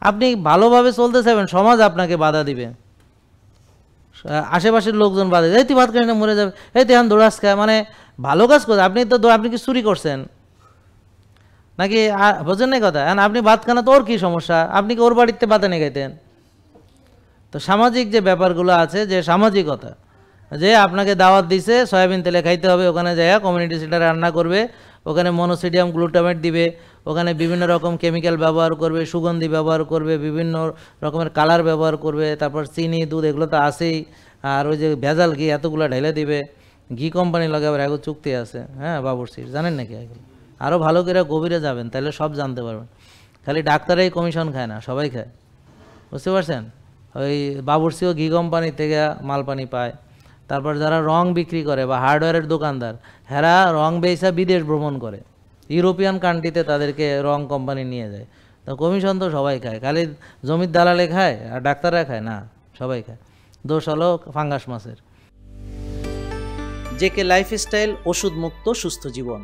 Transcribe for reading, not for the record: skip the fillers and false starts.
আপনি ভালোভাবে চলতে চাইবেন, সমাজ আপনাকে বাধা দিবে, আশেপাশের লোকজন বাধা দিবে, এই তুই ভাত খাস না মরে যাবে, এই তুই এখন দৌড়াস খায়, মানে ভালো কাজ করছে আপনি তো, আপনি কি চুরি করছেন নাকি? বোঝেন না কথা? আপনি ভাত খানা তো ওর কী সমস্যা, আপনি কি ওর বাড়িতে ভাত এনে খাইতেন? তো সামাজিক যে ব্যাপারগুলো আছে, যে সামাজিকতা, যে আপনাকে দাওয়াত দিছে সয়াবিন তেলে খাইতে হবে, ওখানে যাইয়া কমিউনিটি সেন্টারে রান্না করবে, ওখানে মনোসোডিয়াম গ্লুটামেট দিবে, ওখানে বিভিন্ন রকম কেমিক্যাল ব্যবহার করবে, সুগন্ধি ব্যবহার করবে, বিভিন্ন রকমের কালার ব্যবহার করবে, তারপর চিনি দুধ এগুলো তো আছেই, আর ওই যে ভেজাল ঘি এতগুলো ঢেলে দিবে, ঘি কোম্পানি লাগে আবার এগুলো চুক্তি আছে, হ্যাঁ বাবুর্চির, জানেন নাকি এগুলো? আরও ভালো করে গভীরে যাবেন তাহলে সব জানতে পারবেন। খালি ডাক্তারেই কমিশন খায় না, সবাই খায়, বুঝতে পারছেন? ওই বাবুর্চিও ঘি কোম্পানি থেকে মাল পানি পায়। তারপর যারা রং বিক্রি করে বা হার্ডওয়্যারের দোকানদার, হেরা রং বেচা বিদেশ ভ্রমণ করে, ইউরোপিয়ান কান্ট্রিতে তাদেরকে রং কোম্পানি নিয়ে যায়। তো কমিশন তো সবাই খায়, খালি জমির দালালে খায় আর ডাক্তাররা খায় না, সবাই খায়। দোষ হলো ফাঙ্গাস মাছের। জেকে লাইফস্টাইল, ওষুধ মুক্ত সুস্থ জীবন।